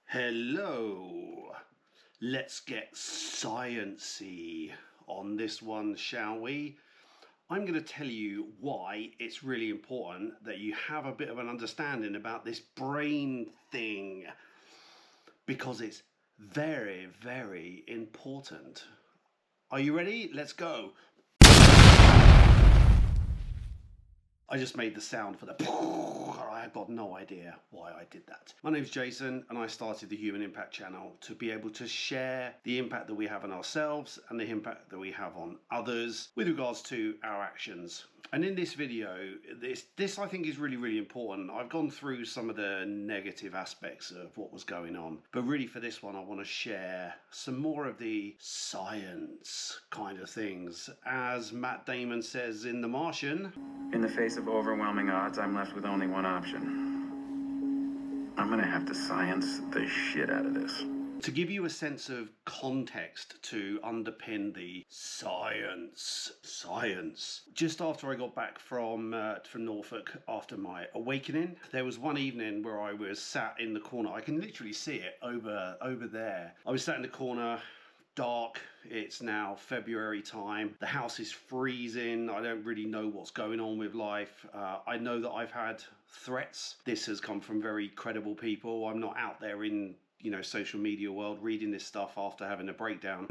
Hello, let's get sciencey on this one, shall we? I'm going to tell you why it's really important that you have a bit of an understanding about this brain thing, because it's very, very important. Are you ready? Let's go. I just made the sound for the I've got no idea why I did that. My name's Jason and I started the Human Impact channel to be able to share the impact that we have on ourselves and the impact that we have on others with regards to our actions. And in this video, this I think is really, really important. I've gone through some of the negative aspects of what was going on, but really for this one I want to share some more of the science kind of things. As Matt Damon says in The Martian, in the face of overwhelming odds, I'm left with only one option. I'm gonna have to science the shit out of this. To give you a sense of context to underpin the science. Just after I got back from Norfolk after my awakening, there was one evening where I was sat in the corner. I can literally see it over there. I was sat in the corner, dark. It's now February time. The house is freezing. I don't really know what's going on with life. I know that I've had threats. This has come from very credible people. I'm not out there in social media world reading this stuff after having a breakdown.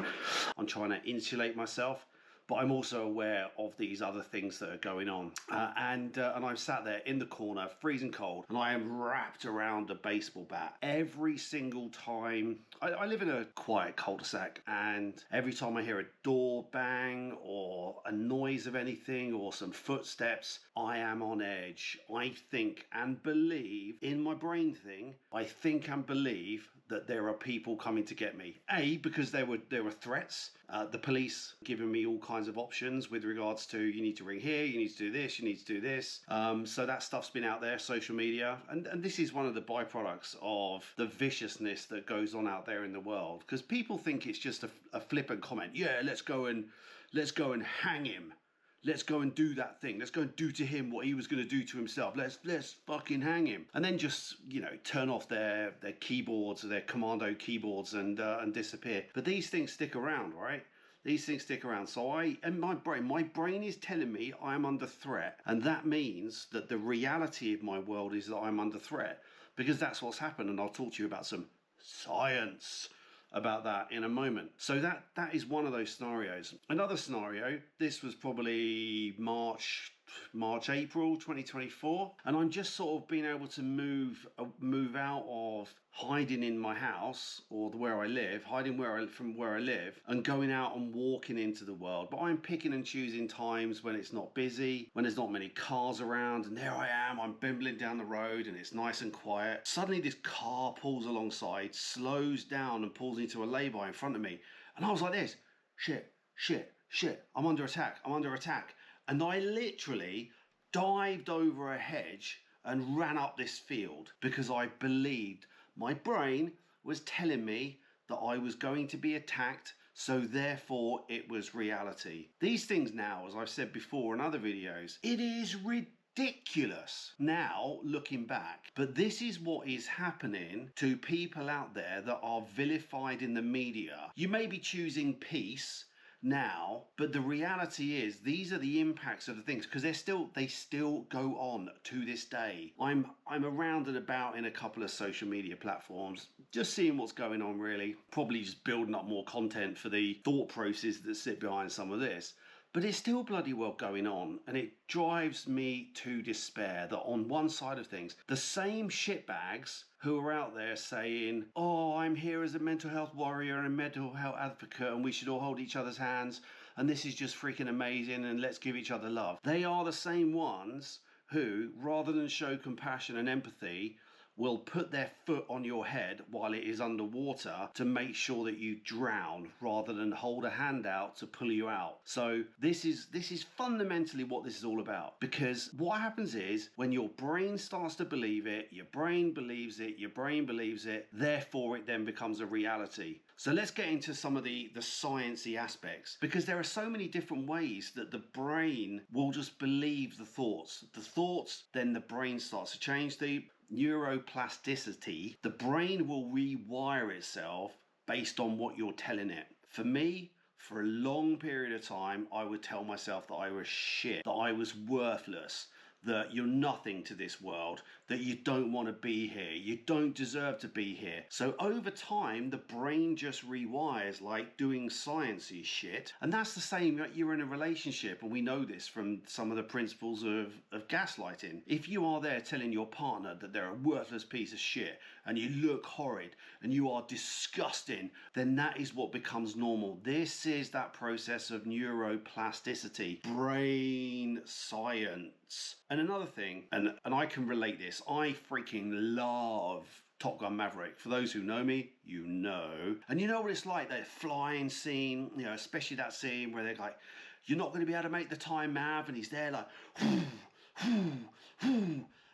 I'm trying to insulate myself, but I'm also aware of these other things that are going on. And I'm sat there in the corner, freezing cold, and I am wrapped around a baseball bat. Every single time, I live in a quiet cul-de-sac, and every time I hear a door bang or a noise of anything or some footsteps, I am on edge. I think and believe, in my brain thing, I think and believe that there are people coming to get me. Because there were threats. The police giving me all kinds of options with regards to, you need to ring here, you need to do this, you need to do this. So that stuff's been out there, social media. And this is one of the byproducts of the viciousness that goes on out there in the world. Because people think it's just a flippant comment. Yeah, let's go and hang him. Let's go and do that thing. Let's go and do to him what he was going to do to himself. Let's fucking hang him. And then just, turn off their keyboards, their commando keyboards and disappear. But these things stick around, right? These things stick around. So my brain is telling me I'm under threat. And that means that the reality of my world is that I'm under threat. Because that's what's happened. And I'll talk to you about some science about that in a moment. So that is one of those scenarios. Another scenario, this was probably March, April 2024, and I'm just sort of being able to move out of hiding in my house or where I live, from where I live, and going out and walking into the world. But I'm picking and choosing times when it's not busy, when there's not many cars around, and there I am, I'm bimbling down the road and it's nice and quiet. Suddenly this car pulls alongside, slows down and pulls into a lay-by in front of me. And I was like this, shit, I'm under attack. And I literally dived over a hedge and ran up this field because I believed my brain was telling me that I was going to be attacked, so therefore it was reality. These things now, as I've said before in other videos, it is ridiculous now looking back, but this is what is happening to people out there that are vilified in the media. You may be choosing peace now, but the reality is these are the impacts of the things, because they still go on to this day. I'm around and about in a couple of social media platforms, just seeing what's going on, really, probably just building up more content for the thought process that sit behind some of this. But it's still bloody well going on, and it drives me to despair that on one side of things, the same shitbags who are out there saying, oh, I'm here as a mental health warrior and a mental health advocate, and we should all hold each other's hands, and this is just freaking amazing, and let's give each other love. They are the same ones who, rather than show compassion and empathy, will put their foot on your head while it is underwater to make sure that you drown, rather than hold a hand out to pull you out. So this is fundamentally what this is all about, because what happens is when your brain starts to believe it, your brain believes it, therefore it then becomes a reality. So let's get into some of the sciencey aspects, because there are so many different ways that the brain will just believe the thoughts, then the brain starts to change. The neuroplasticity, the brain will rewire itself based on what you're telling it. For me, for a long period of time, I would tell myself that I was shit, that I was worthless, that you're nothing to this world, that you don't want to be here, you don't deserve to be here. So over time, the brain just rewires, like doing sciencey shit. And that's the same, like you're in a relationship, and we know this from some of the principles of gaslighting. If you are there telling your partner that they're a worthless piece of shit, and you look horrid, and you are disgusting, then that is what becomes normal. This is that process of neuroplasticity, brain science. And another thing, and I can relate this, I freaking love Top Gun Maverick. For those who know me, you know. And you know what it's like, that flying scene, you know, especially that scene where they're like, you're not going to be able to make the time, Mav, and he's there like,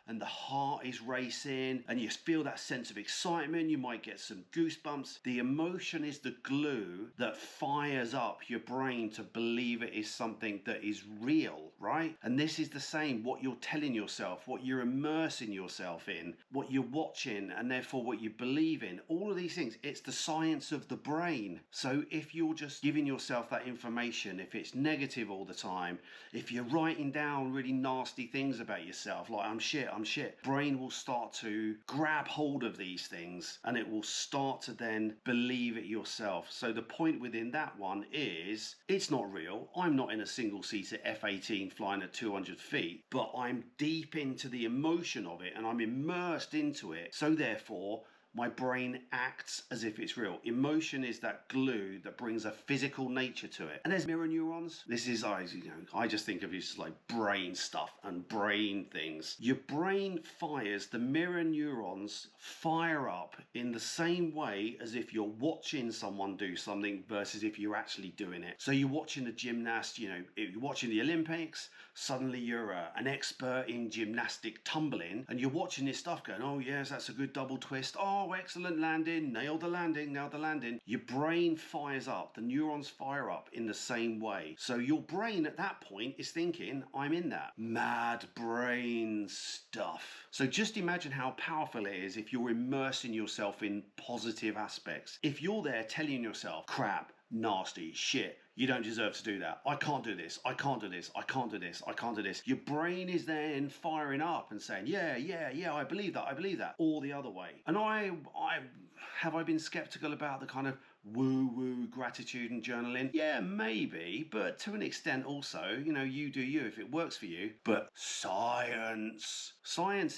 and the heart is racing, and you feel that sense of excitement. You might get some goosebumps. The emotion is the glue that fires up your brain to believe it is something that is real, right? And this is the same, what you're telling yourself, what you're immersing yourself in, what you're watching, and therefore what you believe in. All of these things, it's the science of the brain. So if you're just giving yourself that information, if it's negative all the time, if you're writing down really nasty things about yourself, like I'm shit, brain will start to grab hold of these things, and it will start to then believe it yourself. So the point within that one is, it's not real. I'm not in a single-seater F-18 flying at 200 feet, but I'm deep into the emotion of it, and I'm immersed into it. So therefore, my brain acts as if it's real. Emotion is that glue that brings a physical nature to it. And there's mirror neurons. This is, I just think of it as like brain stuff and brain things. Your brain fires, the mirror neurons fire up in the same way as if you're watching someone do something versus if you're actually doing it. So you're watching a gymnast, you know, if you're watching the Olympics, suddenly you're an expert in gymnastic tumbling, and you're watching this stuff going, oh yes, that's a good double twist. Oh, excellent landing, nailed the landing. Your brain fires up, the neurons fire up in the same way. So your brain at that point is thinking, I'm in that. Mad brain stuff. So just imagine how powerful it is if you're immersing yourself in positive aspects. If you're there telling yourself, crap, nasty, shit, you don't deserve to do that. I can't do this. I can't do this. I can't do this. I can't do this. Your brain is then firing up and saying, yeah, I believe that. I believe that. Or the other way. And have I been skeptical about the kind of woo-woo gratitude and journaling? Yeah, maybe, but to an extent also, you know, you do you if it works for you. But science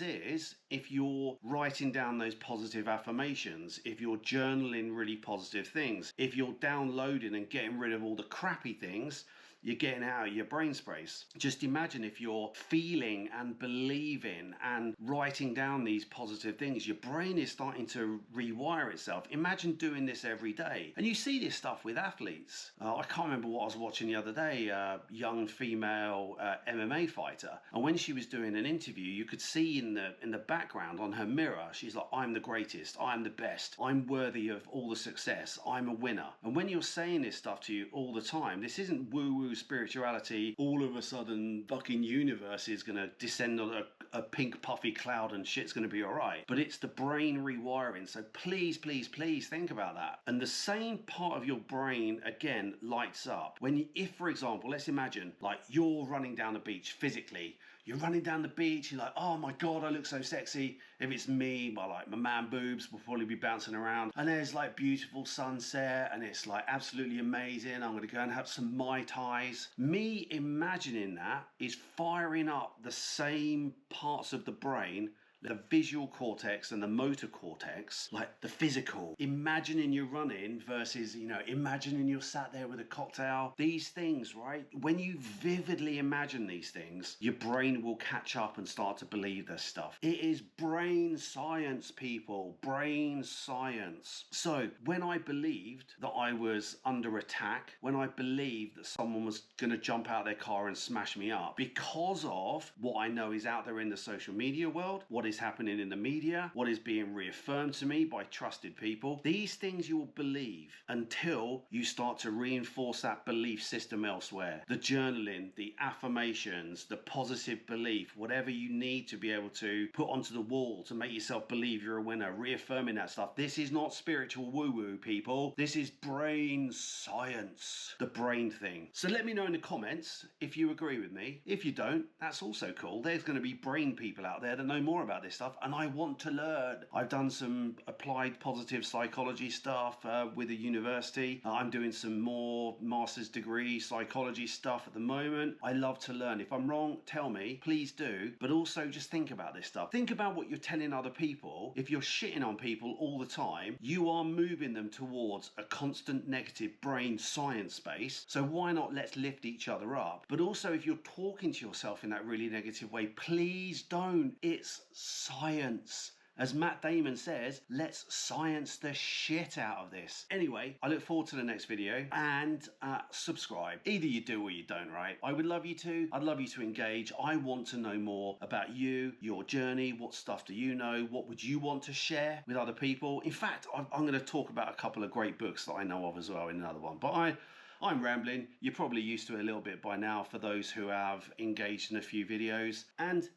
is if you're writing down those positive affirmations, if you're journaling really positive things, if you're downloading and getting rid of all the crappy things you're getting out of your brain space. Just imagine if you're feeling and believing and writing down these positive things, your brain is starting to rewire itself. Imagine doing this every day. And you see this stuff with athletes. I can't remember what I was watching the other day, a young female MMA fighter. And when she was doing an interview, you could see in the background on her mirror, she's like, I'm the greatest, I'm the best, I'm worthy of all the success, I'm a winner. And when you're saying this stuff to you all the time, this isn't woo-woo spirituality, all of a sudden fucking universe is going to descend on a pink puffy cloud and shit's going to be alright. But it's the brain rewiring. So please think about that. And the same part of your brain again lights up when if for example, let's imagine like you're running down the beach physically. You're running down the beach, you're like, oh my God, I look so sexy. If it's me, my man boobs will probably be bouncing around. And there's like beautiful sunset and it's like absolutely amazing. I'm gonna go and have some Mai Tais. Me imagining that is firing up the same parts of the brain, the visual cortex and the motor cortex, like the physical. Imagining you're running versus, imagining you're sat there with a cocktail. These things, right? When you vividly imagine these things, your brain will catch up and start to believe this stuff. It is brain science, people. Brain science. So when I believed that I was under attack, when I believed that someone was going to jump out of their car and smash me up, because of what I know is out there in the social media world, what is is happening in the media, what is being reaffirmed to me by trusted people. These things you will believe until you start to reinforce that belief system elsewhere. The journaling, the affirmations, the positive belief, whatever you need to be able to put onto the wall to make yourself believe you're a winner, reaffirming that stuff. This is not spiritual woo-woo, people. This is brain science, the brain thing. So let me know in the comments if you agree with me. If you don't, that's also cool. There's going to be brain people out there that know more about this stuff, and I want to learn. I've done some applied positive psychology stuff with a university. I'm doing some more master's degree psychology stuff at the moment. I love to learn. If I'm wrong, tell me, please do. But also just think about this stuff. Think about what you're telling other people. If you're shitting on people all the time, you are moving them towards a constant negative brain science space. So why not let's lift each other up? But also, if you're talking to yourself in that really negative way, please don't. It's science. As Matt Damon says, let's science the shit out of this. Anyway, I look forward to the next video, and subscribe. Either you do or you don't, right? I would love you to. I'd love you to engage. I want to know more about you, your journey. What stuff do you know? What would you want to share with other people? In fact, I'm going to talk about a couple of great books that I know of as well in another one. But I'm rambling. You're probably used to it a little bit by now for those who have engaged in a few videos. And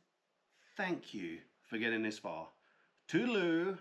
thank you for getting this far. Toodaloo!